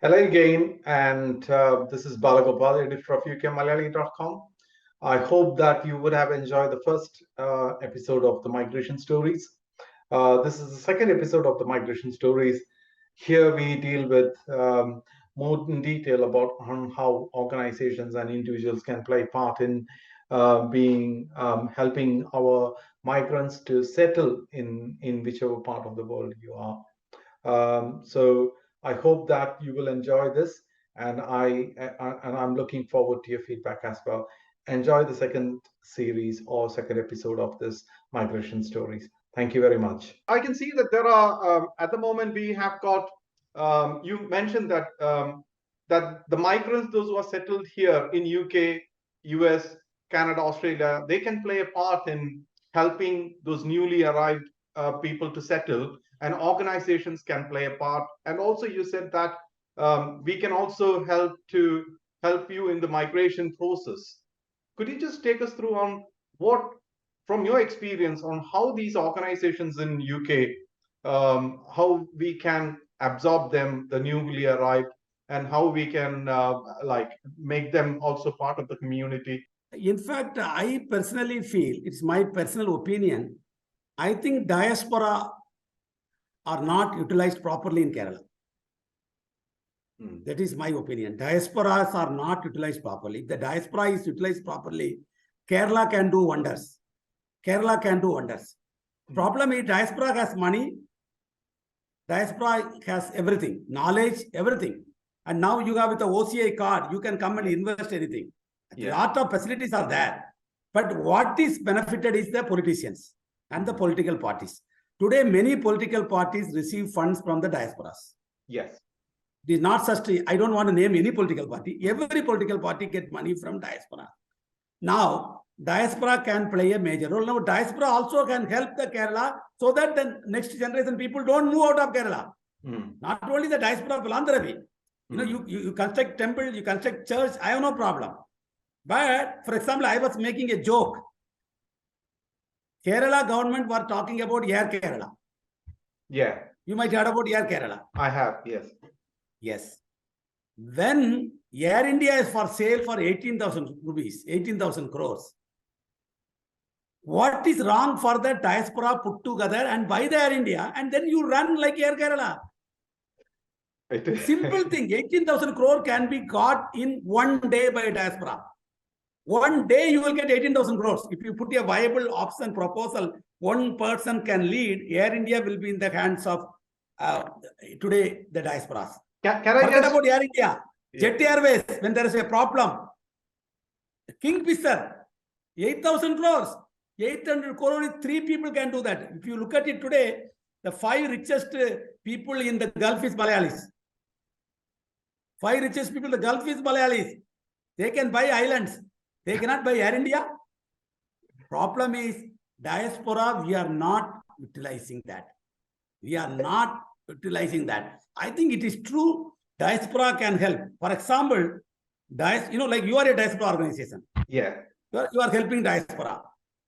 Hello again, and this is Balagopal, editor of ukmalayali.com. I hope that you would have enjoyed the first episode of the Migration Stories. This is the second episode of the Migration Stories. Here we deal with more in detail about how organizations and individuals can play part in helping our migrants to settle in whichever part of the world you are. So I hope that you will enjoy this, and I'm looking forward to your feedback as well. Enjoy the second series or second episode of this Migration Stories. Thank you very much. I can see that there are at the moment we have got. You mentioned that that the migrants, those who are settled here in UK, US, Canada, Australia, they can play a part in helping those newly arrived people to settle, and organizations can play a part. And also you said that we can also help you in the migration process. Could you just take us through on what, from your experience, on how these organizations in UK, how we can absorb them, the newly arrived, and how we can make them also part of the community? In fact, I personally feel, it's my personal opinion, I think diaspora are not utilized properly in Kerala. That is my opinion. Diasporas are not utilized properly. If the diaspora is utilized properly, Kerala can do wonders. Kerala can do wonders. Problem is diaspora has money, diaspora has everything, knowledge, everything. And now you have with the OCI card, you can come and invest anything. A lot of facilities are there. But what is benefited is the politicians and the political parties. Today, many political parties receive funds from the diasporas. Yes. It is not such, I don't want to name any political party. Every political party gets money from diaspora. Now, diaspora can play a major role. Now, diaspora also can help the Kerala so that the next generation people don't move out of Kerala. Not only the diaspora philanthropy. You know, you construct temple, you construct church, I have no problem. But, for example, I was making a joke. Kerala government were talking about Air Kerala. Yeah. You might heard about Air Kerala. I have, yes. Yes. When Air India is for sale for 18,000 rupees, 18,000 crores. What is wrong for the diaspora put together and buy the Air India and then you run like Air Kerala? Simple thing, 18,000 crore can be got in one day by a diaspora. One day you will get 18,000 crores. If you put a viable option proposal, one person can lead, Air India will be in the hands of today the diasporas. Can I forget about Air India? Jet Airways, when there is a problem. Kingfisher, 8,000 crores. 800 crores, 3 people can do that. If you look at it today, the 5 richest people in the Gulf is Malayalis. 5 richest people in the Gulf is Malayalis. They can buy islands. They cannot buy Air India. Problem is, diaspora, we are not utilizing that. We are not utilizing that. I think it is true, diaspora can help. For example, like you are a diaspora organization. Yeah. You are helping diaspora.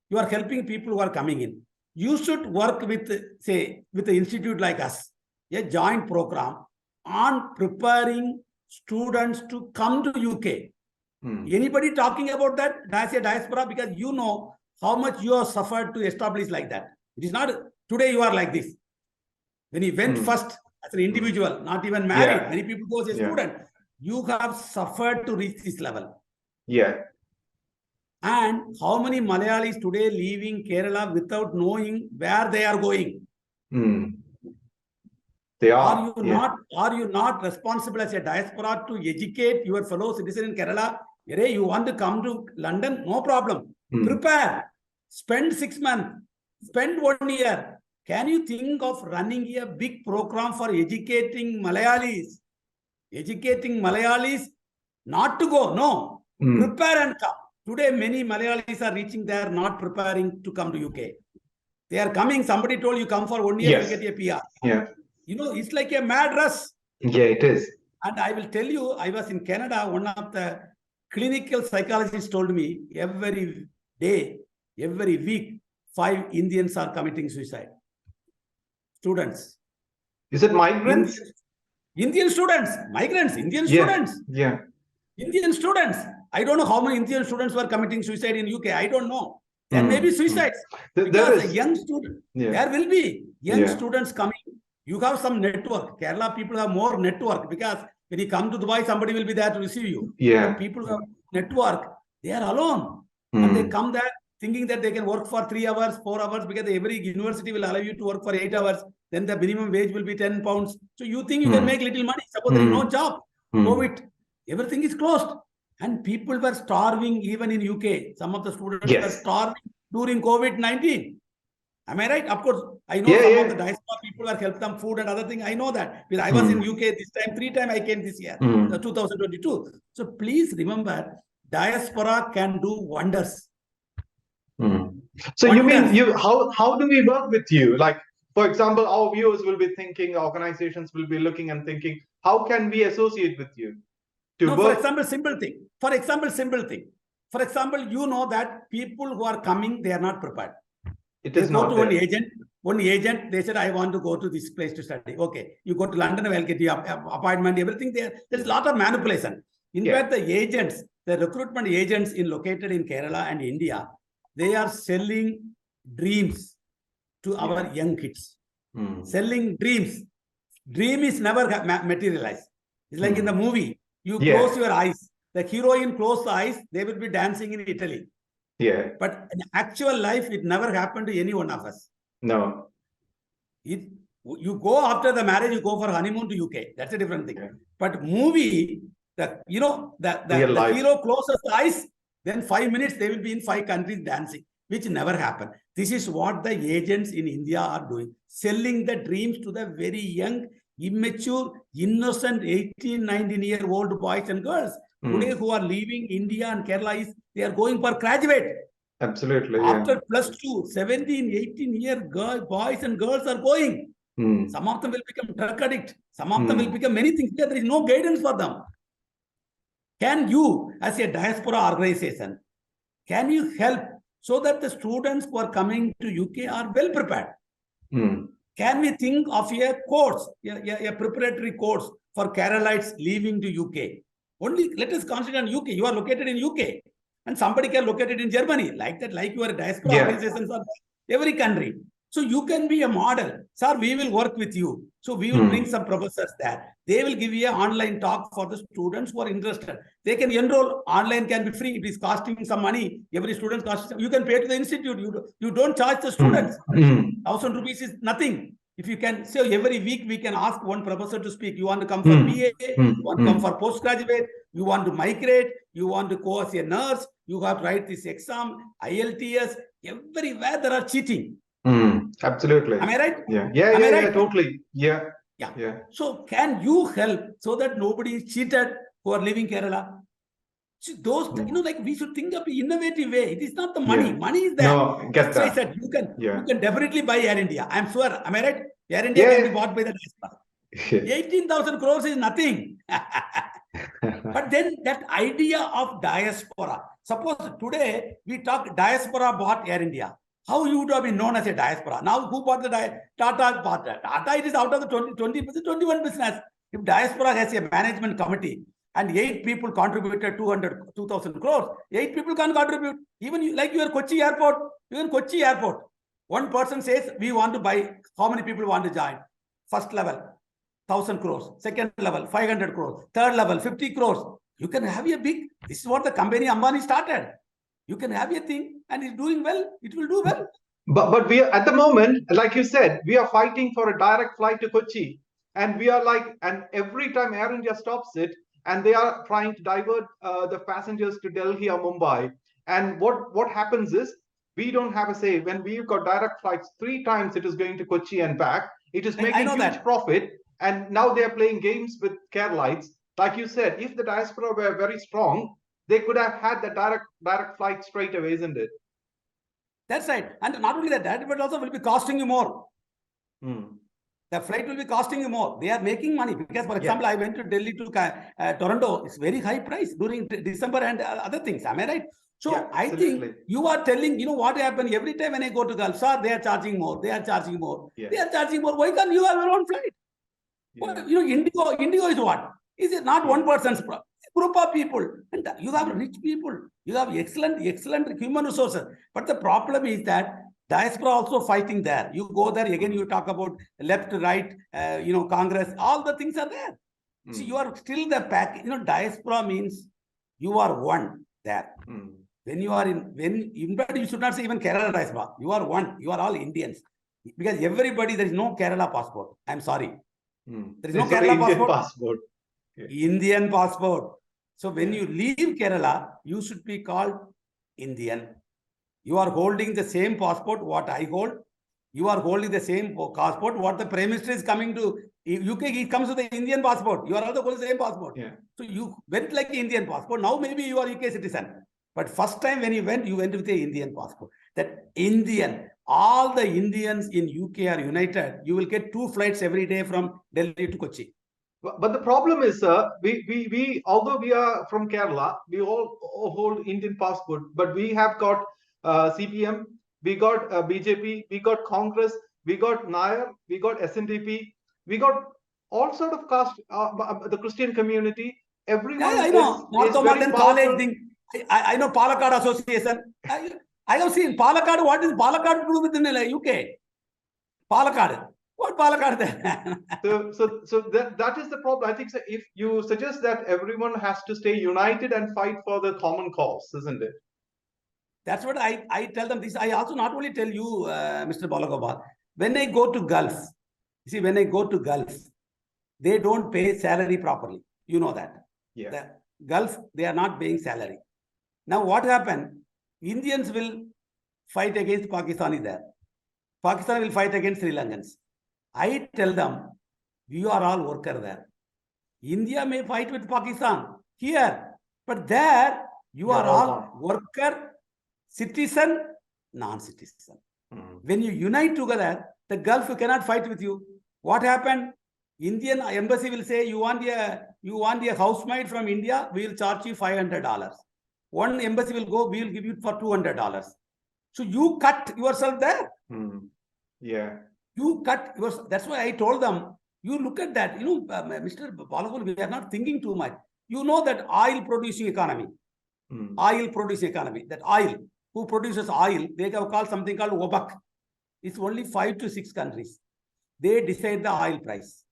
You are helping people who are coming in. You should work with, say, with an institute like us, a joint program on preparing students to come to UK. Anybody talking about that? That's a diaspora, because you know how much you have suffered to establish like that. It is not today you are like this. When you went first as an individual, not even married, many people go as a student, you have suffered to reach this level. Yeah. And how many Malayalis today leaving Kerala without knowing where they are going? They are. Are you not responsible as a diaspora to educate your fellow citizen in Kerala? You want to come to London? No problem. Prepare. Spend 6 months. Spend 1 year. Can you think of running a big program for educating Malayalis? Educating Malayalis not to go. No. Prepare and come. Today, many Malayalis are reaching there, not preparing to come to UK. They are coming. Somebody told you come for 1 year, you get a PR. Yeah. You know, it's like a mad rush. Yeah, it is. And I will tell you, I was in Canada, one of the clinical psychologists told me every day, every week, 5 Indians are committing suicide. Students. Is it migrants? Indian students, migrants, Indian Yeah, students. yeah. Indian students. I don't know how many Indian students were committing suicide in UK. I don't know. There may be suicides There because a is. young student, Yeah. there will be young Yeah. students coming. You have some network. Kerala people have more network because when you come to Dubai, somebody will be there to receive you. Yeah. But people who have network, they are alone. And they come there thinking that they can work for 3 hours, 4 hours, because every university will allow you to work for 8 hours. Then the minimum wage will be 10 pounds. So you think you can make little money. Suppose there is no job, COVID, everything is closed. And people were starving even in UK. Some of the students were starving during COVID-19. Am I right? Of course, I know some of the diaspora people were helped them food and other thing. I know that. Because I was in UK this time, 3 times I came this year, 2022. So please remember, diaspora can do wonders. So you mean how do we work with you? Like, for example, our viewers will be thinking, organizations will be looking and thinking, how can we associate with you? For example, simple thing. For example, you know that people who are coming, they are not prepared. They go to one agent, they said, I want to go to this place to study. Okay, you go to London, I'll get you appointment, everything there. There's a lot of manipulation. In fact, the agents, the recruitment agents located in Kerala and India, they are selling dreams to our young kids. Selling dreams. Dream is never materialized. It's like in the movie. You close your eyes. The heroine closed the eyes. They will be dancing in Italy. Yeah. But in actual life, it never happened to any one of us. No. You go after the marriage, you go for honeymoon to UK. That's a different thing. Yeah. But movie, the hero closes the eyes. Then 5 minutes, they will be in 5 countries dancing, which never happened. This is what the agents in India are doing. Selling the dreams to the very young, immature, innocent 18, 19-year-old boys and girls today who are leaving India and Kerala. They are going for graduate. Absolutely. After +2, 17, 18-year boys and girls are going. Some of them will become drug addict. Some of them will become many things. There is no guidance for them. Can you, as a diaspora organization, can you help so that the students who are coming to UK are well prepared? Can we think of a course, a preparatory course for Keralites leaving to UK? Only let us consider on UK. You are located in UK. And somebody can locate it in Germany. Like that, like your diaspora organizations are every country. So you can be a model. Sir, we will work with you. So we will bring some professors there. They will give you an online talk for the students who are interested. They can enroll. Online can be free. It is costing some money. Every student costs. You can pay to the institute. You don't charge the students. 1,000 rupees is nothing. If you can, say every week we can ask one professor to speak. You want to come for BA, you want to come for postgraduate, you want to migrate, you want to go as a nurse, you have to write this exam, IELTS, everywhere there are cheating. Absolutely. Am I right? Yeah, totally. Yeah. So can you help so that nobody is cheated who are leaving Kerala? So those, like we should think of an innovative way. It is not the money. Money is there. No, get that. I that. said you can definitely buy Air India. I'm sure. Am I right? Air India can be bought by the diaspora. 18,000 crores is nothing. But then that idea of diaspora. Suppose today we talk diaspora bought Air India. How you would have been known as a diaspora? Now who bought the Tata bought that? Tata, it is out of the 20%, 21 business. If diaspora has a management committee and 8 people contributed 2,000 crores, 8 people can contribute. Even like your Kochi airport, one person says, we want to buy, how many people want to join? First level, 1,000 crores. Second level, 500 crores. Third level, 50 crores. You can have a big, this is what the company Ambani started. You can have a thing and it's doing well. It will do well. But we are, at the moment, like you said, we are fighting for a direct flight to Kochi. And we are like, and every time Air India stops it, and they are trying to divert the passengers to Delhi or Mumbai. And what happens is, we don't have a say. When we've got direct flights 3 times, it is going to Kochi and back. It is making huge profit. And now they are playing games with Keralites. Like you said, if the diaspora were very strong, they could have had the direct flight straight away, isn't it? That's right. And not only that, but also will be costing you more. The flight will be costing you more. They are making money. Because, for example, I went to Delhi to Toronto. It's very high price during December and other things. Am I right? So I think you are telling, what happened every time when I go to Gulf, sir, they are charging more. They are charging more. They are charging more. Why can't you have your own flight? Well, Indigo is what? Is it not one person's problem? Group of people, and you have rich people, you have excellent human resources. But the problem is that diaspora also fighting there. You go there again, you talk about left, right, Congress, all the things are there. See, you are still the pack. Diaspora means you are one there. When you are in fact, you should not say even Kerala diaspora. You are one. You are all Indians. Because everybody, there is no Kerala passport. I'm sorry. There is no Kerala passport. Indian passport. So when you leave Kerala, you should be called Indian. You are holding the same passport what I hold. You are holding the same passport what the Prime Minister is coming to UK. He comes with the Indian passport. You are also holding the same passport. So you went like Indian passport. Now maybe you are UK citizen. But first time when you went with the Indian passport. That Indian, all the Indians in UK are united. You will get 2 flights every day from Delhi to Kochi. But the problem is, sir, we although we are from Kerala, we all hold Indian passport, but we have got CPM, we got BJP, we got Congress, we got Nair, we got SNDP, we got all sort of caste, the Christian community. Everyone I know. is very college thing. I know Palakkad Association. I have seen Palakkad. What is Palakkad to do with the UK? Palakkad. What Palakkad there? so that is the problem. I think so if you suggest that everyone has to stay united and fight for the common cause, isn't it? That's what I tell them. This I also not only tell you, Mr. Balagopal. When I go to Gulf, when I go to Gulf, they don't pay salary properly. You know that. Yeah. The Gulf, they are not paying salary. Now what happened? Indians will fight against Pakistanis there. Pakistan will fight against Sri Lankans. I tell them, we are all workers there. India may fight with Pakistan here, but there you are all worker, citizen, non-citizen. When you unite together, the Gulf cannot fight with you. What happened? Indian embassy will say, you want a housemaid from India, we will charge you $500. One embassy will go, we will give you for $200. So you cut yourself there. Yeah. You cut yourself. That's why I told them, you look at that. Mr. Balagopal, we are not thinking too much. You know that oil producing economy. Oil producing economy. That oil, who produces oil, they have called something called OPEC. It's only 5 to 6 countries. They decide the oil price.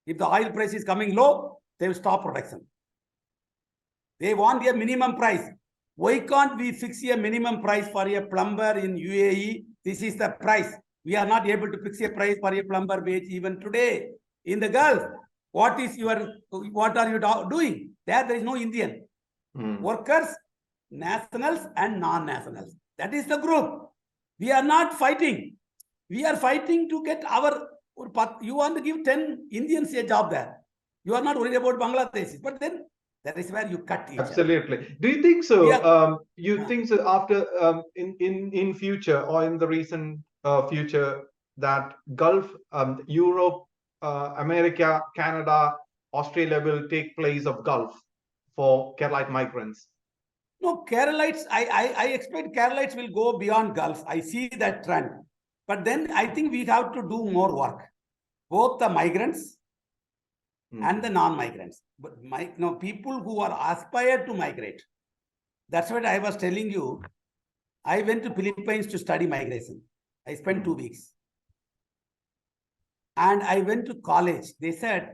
If the oil price is coming low, they will stop production. They want a minimum price. Why can't we fix a minimum price for a plumber in UAE? This is the price. We are not able to fix a price for a plumber wage even today in the Gulf. What are you doing? There is no Indian. Workers, nationals and non-nationals. That is the group. We are not fighting. We are fighting to get our... You want to give 10 Indians a job there. You are not worried about Bangladeshis. But then that is where you cut each Absolutely. other. Do you think so? You think so after in future or in the recent future that Gulf, Europe, America, Canada, Australia will take place of Gulf for Keralite migrants? No, Keralites, I expect Keralites will go beyond Gulf. I see that trend. But then I think we have to do more work. Both the migrants and the non-migrants. But people who are aspired to migrate. That's what I was telling you. I went to Philippines to study migration. I spent 2 weeks. And I went to college. They said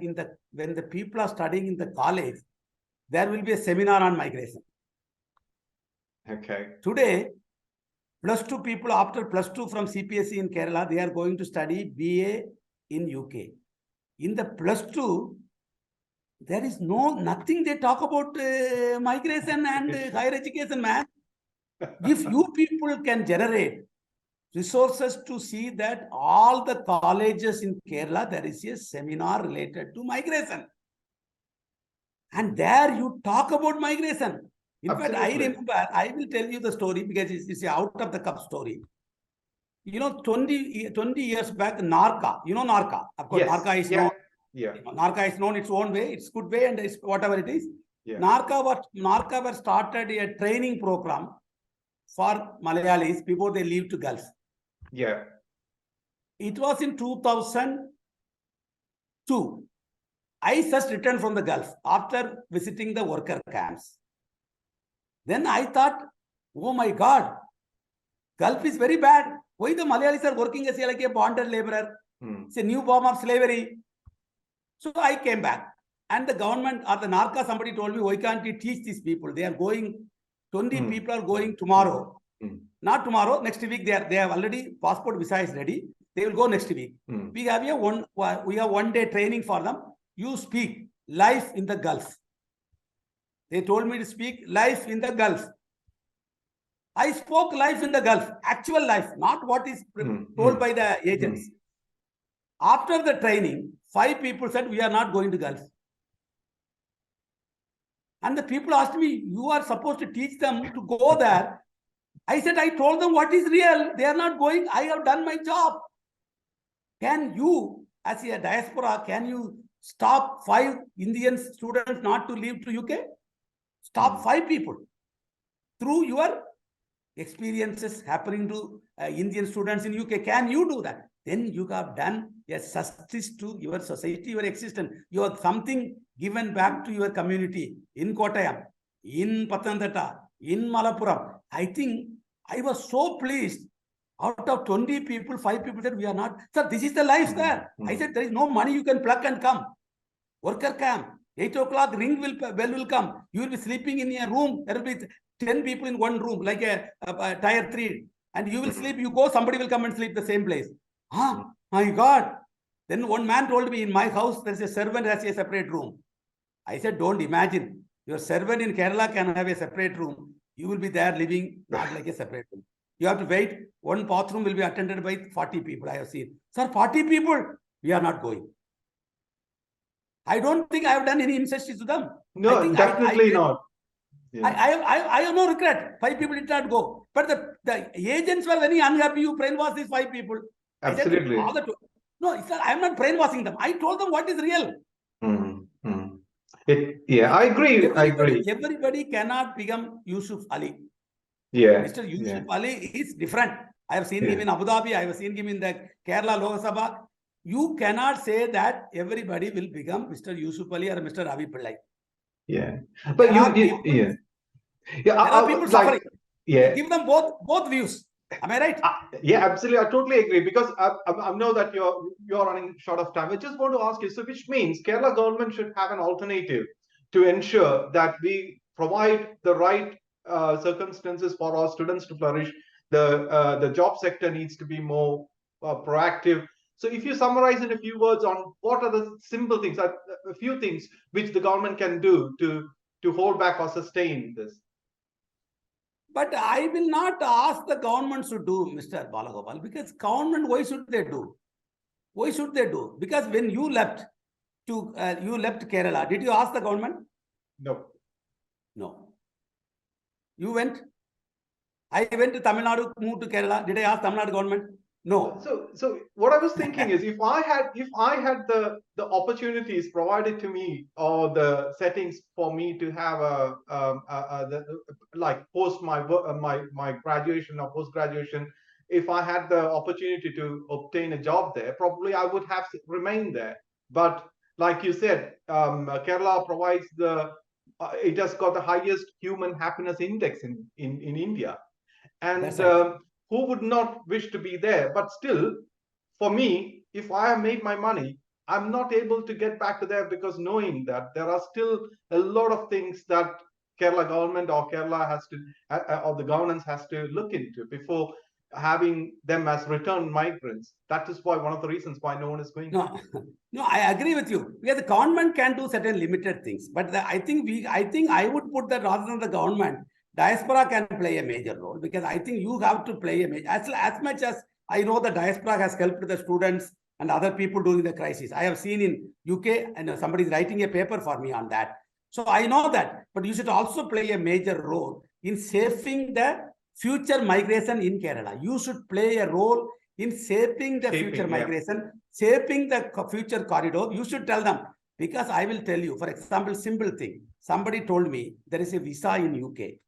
when the people are studying in the college, there will be a seminar on migration. Okay. Today, +2 people after +2 from CPSE in Kerala, they are going to study BA in UK. In the +2, there is nothing they talk about migration and higher education, man. If you people can generate resources to see that all the colleges in Kerala, there is a seminar related to migration. And there you talk about migration. In Absolutely. fact, I remember, I will tell you the story because it's a out of the cup story. 20 years back, Narca, Narca. Of course, yes. Narca is known. Yeah. Narca is known its own way, its good way, and it's whatever it is. Yeah. Narca was started a training program for Malayalis before they leave to Gulf. Yeah. It was in 2000, Two, I just returned from the Gulf after visiting the worker camps. Then I thought, oh my God, Gulf is very bad. Why the Malayalis are working as like a bonded laborer? It's a new form of slavery. So I came back. And the government or the Narca, somebody told me, why can't you teach these people? They are going, 20 people are going tomorrow. Not tomorrow, next week they have already, passport visa is ready. They will go next week. We have one day training for them. You speak life in the Gulf. They told me to speak life in the Gulf. I spoke life in the Gulf, actual life, not what is told by the agents. After the training, 5 people said, we are not going to Gulf. And the people asked me, you are supposed to teach them to go there. I said, I told them what is real. They are not going. I have done my job. Can you, as a diaspora, can you stop 5 Indian students not to leave to UK? Stop 5 people through your experiences happening to Indian students in UK. Can you do that? Then you have done a justice to your society, your existence. You have something given back to your community in Kottayam, in Pathanamthitta, in Malappuram. I think I was so pleased. Out of 20 people, 5 people said, we are not. Sir, this is the life there. I said, there is no money you can pluck and come. Worker camp. 8 o'clock, bell will come. You will be sleeping in a room. There will be 10 people in one room, like a tier 3. And you will sleep. You go, somebody will come and sleep the same place. My God. Then one man told me, in my house, there is a servant has a separate room. I said, don't imagine. Your servant in Kerala can have a separate room. You will be there living not like a separate room. You have to wait. One bathroom will be attended by 40 people. I have seen. Sir, 40 people. We are not going. I don't think I have done any injustice to them. No, I think definitely not. Yeah. I have no regret. 5 people did not go. But the agents were very unhappy. You brainwash these 5 people. Absolutely. I said, no, I am not brainwashing them. I told them what is real. I agree. Everybody cannot become Yusuf Ali. Yeah. Mr. Yusuf Ali is different. I have seen him in Abu Dhabi. I have seen him in the Kerala Lok Sabha. You cannot say that everybody will become Mr. Yusuf Ali or Mr. Ravi Pillai. Yeah. But there are people suffering. Yeah. Give them both views. Am I right? Yeah, absolutely. I totally agree, because I know that you're running short of time. I just want to ask you, so which means Kerala government should have an alternative to ensure that we provide the right circumstances for our students to flourish. The job sector needs to be more proactive. So if you summarize in a few words on what are the simple things, a few things which the government can do to hold back or sustain this. But I will not ask the government to do, Mr. Balagopal, because government, why should they do? Why should they do? Because when you left Kerala, did you ask the government? No. No. You went? I went to Tamil Nadu, moved to Kerala. Did I ask Tamil Nadu government? No. So what I was thinking is, if I had the opportunities provided to me, or the settings for me to have like post my graduation or post graduation, if I had the opportunity to obtain a job there, probably I would have remained there. But like you said, Kerala provides it has got the highest human happiness index in India, and who would not wish to be there? But still, for me, if I have made my money, I'm not able to get back to there, because knowing that there are still a lot of things that Kerala government or Kerala has to, or the governance has to look into before having them as returned migrants. That is why one of the reasons why no one is going. No, I agree with you. Because the government can do certain limited things, but I think I would put that rather than the government, diaspora can play a major role, because I think you have to play a major, as much as I know the diaspora has helped the students and other people during the crisis. I have seen in UK, and somebody is writing a paper for me on that. So I know that, but you should also play a major role in saving the future migration in Kerala. You should play a role in shaping the future migration, shaping the future corridor. You should tell them, because I will tell you, for example, simple thing. Somebody told me there is a visa in UK.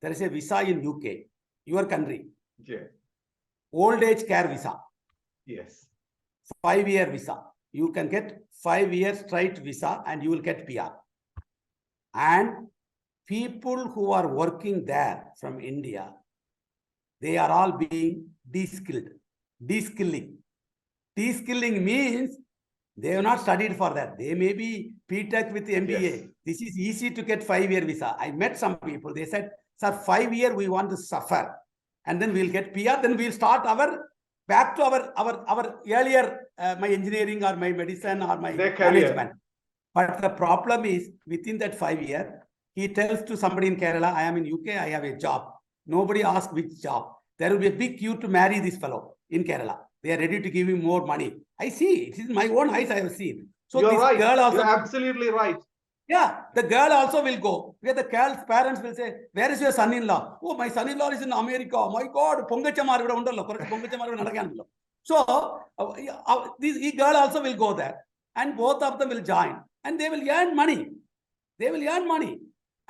There is a visa in UK, your country. Yeah. Old age care visa. Yes. 5-year visa. you can get 5 years straight visa and you will get PR. And people who are working there from India, they are all being de-skilled. De-skilling. De-skilling means they have not studied for that. They may be P-Tech with MBA. Yes. This is easy to get 5-year visa. I met some people. They said, sir, 5 year we want to suffer. And then we'll get PR. Then we'll start back to our earlier, my engineering or my medicine or my management. But the problem is within that 5 year, he tells to somebody in Kerala, I am in UK, I have a job. Nobody asks which job. There will be a big queue to marry this fellow in Kerala. They are ready to give him more money. I see. It is my own eyes I have seen. So you're this right. girl also. You're absolutely right. Yeah, the girl also will go. Where the girl's parents will say, where is your son-in-law? Oh, my son-in-law is in America. My God, so this girl also will go there. And both of them will join. And they will earn money. They will earn money.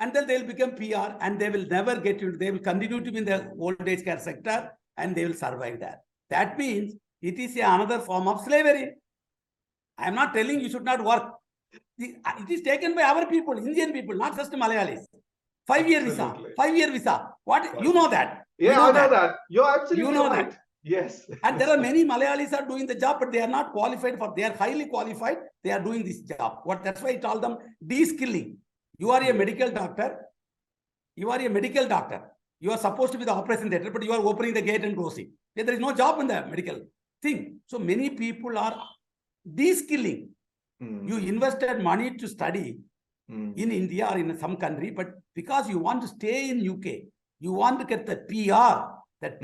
And then they will become PR and they will never get into, they will continue to be in the old age care sector and they will survive that. That means it is another form of slavery. I am not telling you should not work. It is taken by our people, Indian people, not just Malayalis. 5-year visa. 5-year visa. What? You know that. Yeah, you know I know that. You're absolutely right. That. Yes. And there are many Malayalis are doing the job, but they are not qualified for, they are highly qualified. They are doing this job. That's why I call them de-skilling. You are a medical doctor. You are a medical doctor. You are supposed to be the operation theater, but you are opening the gate and closing. There is no job in the medical thing. So many people are de-skilling. You invested money to study in India or in some country, but because you want to stay in UK, you want to get the PR, that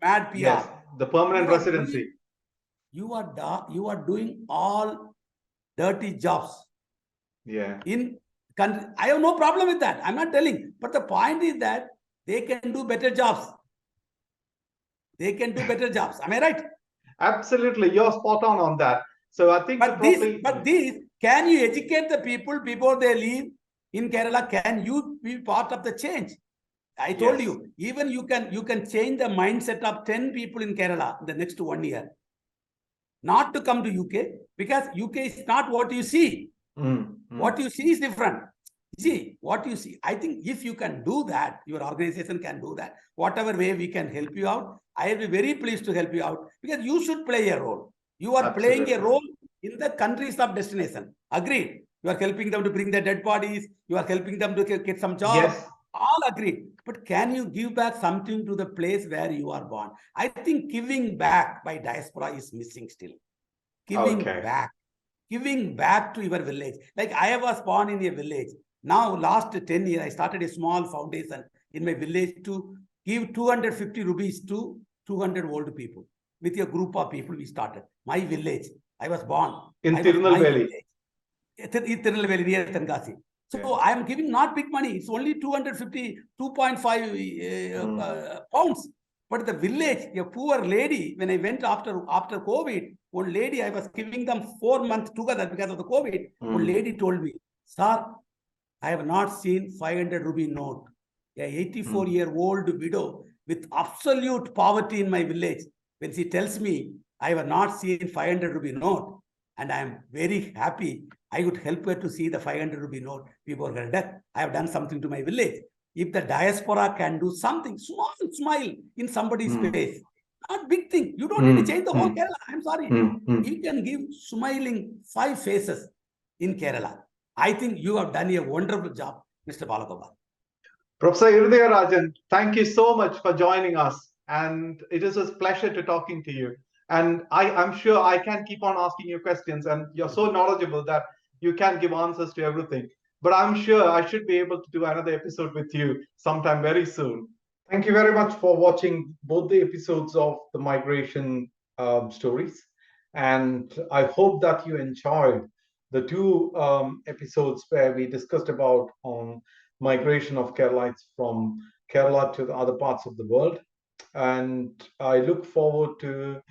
mad PR. Yes, the permanent residency. You are doing all dirty jobs. Yeah. In country, I have no problem with that. I'm not telling. But the point is that they can do better jobs. They can do better jobs. Am I right? Absolutely. You're spot on that. So I think can you educate the people before they leave in Kerala? Can you be part of the change? I told you, even you can change the mindset of 10 people in Kerala in the next 1 year. Not to come to UK, because UK is not what you see. What you see is different. See, what you see. I think if you can do that, your organization can do that. Whatever way we can help you out, I will be very pleased to help you out, because you should play a role. You are playing a role in the countries of destination. Agreed. You are helping them to bring their dead bodies. You are helping them to get some jobs. Yes. All agreed. But can you give back something to the place where you are born? I think giving back by diaspora is missing still. Giving back. Giving back to your village. Like I was born in a village. Now, last 10 years, I started a small foundation in my village to give 250 rupees to 200 old people. With a group of people, we started. My village. I was born. In Tirunelveli. In Tirunelveli, near Tenkasi. So I am giving not big money. It's only 250, 2.5 pounds. But the village, a poor lady, when I went after COVID, one lady, I was giving them 4 months together because of the COVID. One lady told me, sir, I have not seen 500 rupee note. A 84-year-old widow with absolute poverty in my village. When she tells me, I have not seen 500 rupee note, and I am very happy, I would help her to see the 500 rupee note before her death. I have done something to my village. If the diaspora can do something, small smile in somebody's face, not big thing. You don't need to change the whole Kerala. I'm sorry. You can give smiling 5 faces in Kerala. I think you have done a wonderful job, Mr. Balagopal. Professor Irudaya Rajan, thank you so much for joining us. And it is a pleasure to talking to you. And I'm sure I can keep on asking you questions, and you're so knowledgeable that you can give answers to everything. But I'm sure I should be able to do another episode with you sometime very soon. Thank you very much for watching both the episodes of the migration stories. And I hope that you enjoyed the 2 episodes where we discussed about migration of Keralites from Kerala to the other parts of the world. And I look forward to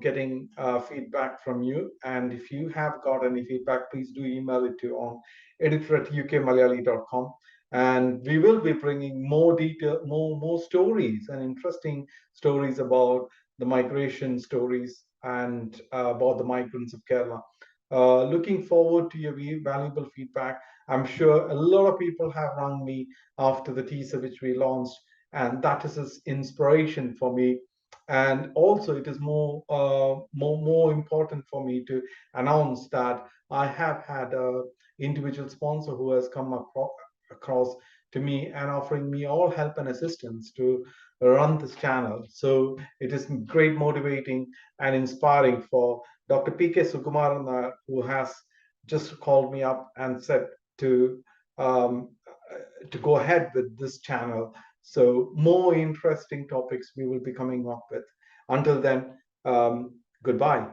getting feedback from you. And if you have got any feedback, please do email it to on editor@ukmalayali.com. And we will be bringing more detail, more stories and interesting stories about the migration stories and about the migrants of Kerala. Looking forward to your valuable feedback. I'm sure a lot of people have rung me after the teaser which we launched, and that is an inspiration for me. And also, it is more important for me to announce that I have had a individual sponsor who has come across to me and offering me all help and assistance to run this channel. So it is great motivating and inspiring for Dr. P.K. Sukumaran, who has just called me up and said to um, to go ahead with this channel. So more interesting topics we will be coming up with. Until then, goodbye.